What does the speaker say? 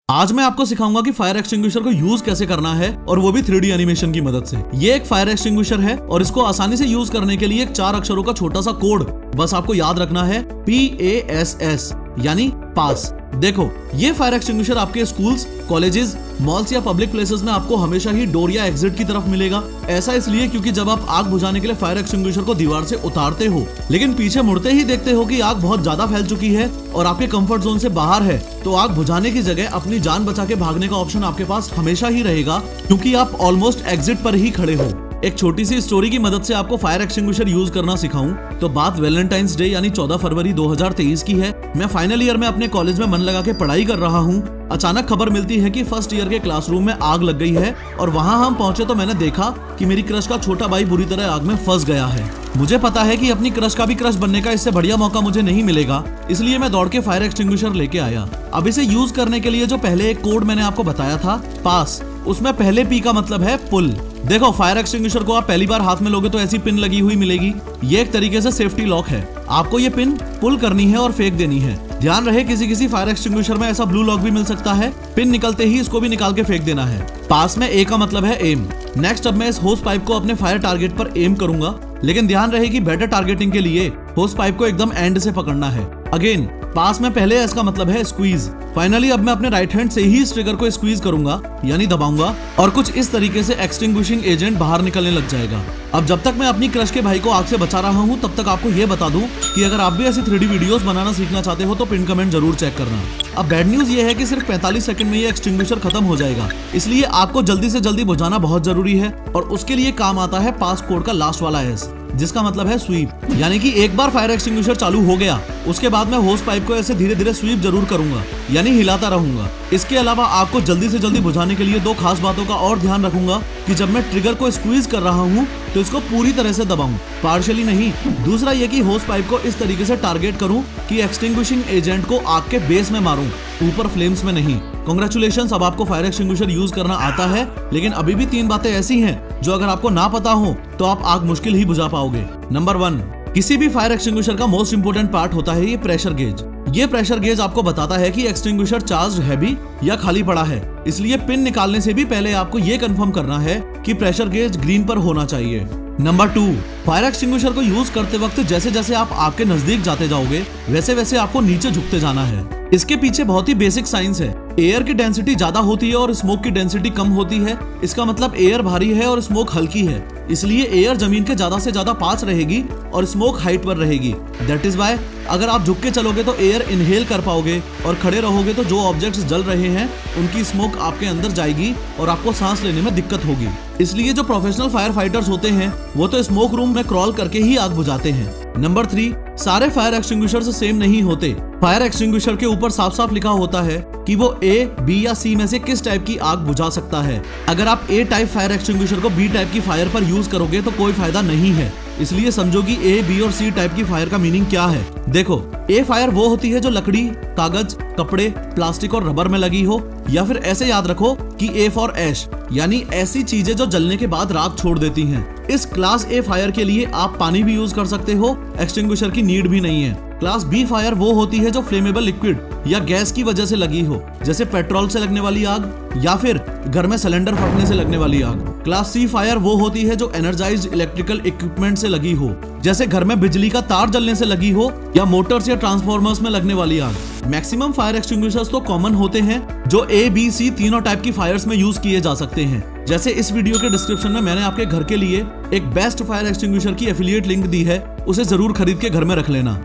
आज मैं आपको सिखाऊंगा कि फायर एक्सटिंग्विशर को यूज कैसे करना है और वो भी 3D एनिमेशन की मदद से। ये एक फायर एक्सटिंग्विशर है और इसको आसानी से यूज करने के लिए एक 4 अक्षरों का छोटा सा कोड बस आपको याद रखना है, PASS यानी पास। देखो, ये फायर एक्सटिंग्विशर आपके स्कूल्स, कॉलेजेस, मॉल्स या पब्लिक प्लेसेस में आपको हमेशा ही डोर या एग्जिट की तरफ मिलेगा। ऐसा इसलिए क्योंकि जब आप आग बुझाने के लिए फायर एक्सटिंग्विशर को दीवार से उतारते हो लेकिन पीछे मुड़ते ही देखते हो कि आग बहुत ज्यादा फैल चुकी है और आपके कंफर्ट जोन से बाहर है, तो आग बुझाने की जगह अपनी जान बचा के भागने का ऑप्शन आपके पास हमेशा ही रहेगा, क्योंकि आप ऑलमोस्ट एग्जिट पर ही खड़े हो। एक छोटी सी स्टोरी की मदद से आपको फायर एक्सटिंग्विशर यूज करना सिखाऊं तो बात वैलेंटाइंस डे यानी 14 फरवरी 2023 की है। मैं फाइनल ईयर में अपने कॉलेज में मन लगा के पढ़ाई कर रहा हूं। अचानक खबर मिलती है कि फर्स्ट ईयर के क्लासरूम में आग लग गई है और वहां हम पहुंचे तो मैंने देखा कि मेरी क्रश का छोटा भाई बुरी तरह आग में फंस गया है। मुझे पता है कि अपनी क्रश का भी क्रश बनने का इससे बढ़िया मौका मुझे नहीं मिलेगा, इसलिए मैं दौड़ के फायर एक्सटिंग्विशर लेके आया। अब इसे यूज करने के लिए जो पहले एक कोड मैंने आपको बताया था, पास, उसमें पहले P का मतलब है पुल। देखो, फायर एक्सटिंग्विशर को आप पहली बार हाथ में लोगे तो ऐसी पिन लगी हुई मिलेगी। ये एक तरीके से सेफ्टी लॉक है। आपको ये पिन पुल करनी है और फेंक देनी है। ध्यान रहे, किसी फायर एक्सटिंग्विशर में ऐसा ब्लू लॉक भी मिल सकता है। पिन निकलते ही इसको भी निकाल के फेंक देना है। पास में A का मतलब है एम। नेक्स्ट, अब मैं इस होस पाइप को अपने फायर टारगेट पर एम करूंगा, लेकिन ध्यान रहे कि बेटर टारगेटिंग के लिए होस पाइप को एकदम एंड से पकड़ना है। अगेन, पास में पहले S का मतलब है स्क्वीज। फाइनली अब मैं अपने राइट हैंड से ही इस ट्रिगर को स्क्वीज करूंगा यानी दबाऊंगा और कुछ इस तरीके से एक्सटिंग्विशिंग एजेंट बाहर निकलने लग जाएगा। अब जब तक मैं अपनी क्रश के भाई को आग से बचा रहा हूं, तब तक आपको ये बता दूं कि अगर आप भी ऐसी 3D वीडियोस बनाना सीखना चाहते हो तो पिन कमेंट जरूर चेक करना। अब बैड न्यूज ये है कि सिर्फ 45 सेकंड में ये एक्सटिंग्विशर खत्म हो जाएगा, इसलिए आपको जल्दी से जल्दी बुझाना बहुत जरूरी है और उसके लिए काम आता है पास कोड का लास्ट वाला S, जिसका मतलब है स्वीप। यानी कि एक बार फायर एक्सटिंग्विशर चालू हो गया, उसके बाद मैं होस पाइप को ऐसे धीरे धीरे स्वीप जरूर करूंगा यानी हिलाता रहूंगा। इसके अलावा आग को जल्दी से जल्दी बुझाने के लिए 2 खास बातों का और ध्यान रखूंगा कि जब मैं ट्रिगर को स्क्वीज कर रहा हूं तो इसको पूरी तरह से दबाऊं, पार्शियली नहीं। दूसरा ये कि होस पाइप को इस तरीके से टारगेट करूं कि एक्सटिंग्विशिंग एजेंट को आग के बेस में मारूं, ऊपर फ्लेम्स में नहीं। कांग्रेचुलेशंस, अब आपको फायर एक्सटिंग्विशर यूज करना आता है, लेकिन अभी भी 3 बातें ऐसी हैं जो अगर आपको ना पता हो तो आप आग मुश्किल ही बुझा पाओगे। नंबर 1, किसी भी फायर एक्सटिंग्विशर का मोस्ट इंपोर्टेंट पार्ट होता है ये प्रेशर गेज। ये प्रेशर गेज आपको बताता है कि एक्सटिंग्विशर चार्ज्ड है भी या खाली पड़ा है, इसलिए पिन निकालने से भी पहले आपको ये कंफर्म करना है कि प्रेशर गेज ग्रीन पर होना चाहिए। नंबर 2, फायर एक्सटिंग्विशर को यूज करते वक्त जैसे जैसे आप आग के नजदीक जाते जाओगे वैसे वैसे आपको नीचे झुकते जाना है। इसके पीछे बहुत ही बेसिक साइंस है। एयर की डेंसिटी ज्यादा होती है और स्मोक की डेंसिटी कम होती है। इसका मतलब एयर भारी है और स्मोक हल्की है, इसलिए एयर जमीन के ज्यादा से ज्यादा पास रहेगी और स्मोक हाइट पर रहेगी। दैट इज वाई अगर आप झुक के चलोगे तो एयर इनहेल कर पाओगे और खड़े रहोगे तो जो ऑब्जेक्ट्स जल रहे हैं उनकी स्मोक आपके अंदर जाएगी और आपको सांस लेने में दिक्कत होगी। इसलिए जो प्रोफेशनल फायर फाइटर्स होते हैं वो तो स्मोक रूम में क्रॉल करके ही आग बुझाते हैं। नंबर 3, सारे फायर एक्सटिंग्विशर्स सेम नहीं होते। फायर एक्सटिंग्विशर के ऊपर साफ साफ लिखा होता है कि वो A, B या C में से किस टाइप की आग बुझा सकता है। अगर आप A टाइप फायर एक्सटिंग्विशर को B टाइप की फायर पर यूज करोगे तो कोई फायदा नहीं है। इसलिए समझो कि A, B और C टाइप की फायर का मीनिंग क्या है। देखो, A फायर वो होती है जो लकड़ी, कागज, कपड़े, प्लास्टिक और रबर में लगी हो, या फिर ऐसे याद रखो कि A फॉर ऐश यानी ऐसी चीजें जो जलने के बाद राख छोड़ देती हैं। इस क्लास A फायर के लिए आप पानी भी यूज कर सकते हो, एक्सटिंग्विशर की नीड भी नहीं है। क्लास B फायर वो होती है जो फ्लेमेबल लिक्विड या गैस की वजह से लगी हो, जैसे पेट्रोल से लगने वाली आग या फिर घर में सिलेंडर फटने से लगने वाली आग। क्लास C फायर वो होती है जो एनर्जाइज्ड इलेक्ट्रिकल इक्विपमेंट से लगी हो, जैसे घर में बिजली का तार जलने से लगी हो या मोटर्स या ट्रांसफॉर्मर्स में लगने वाली आग। मैक्सिमम फायर एक्सटिंग्विशर्स तो कॉमन होते हैं जो A, B, C तीनों टाइप की फायर्स में यूज किए जा सकते हैं। जैसे इस वीडियो के डिस्क्रिप्शन में मैंने आपके घर के लिए एक बेस्ट फायर एक्सटिंग्विशर की एफिलिएट लिंक दी है, उसे जरूर खरीद के घर में रख लेना।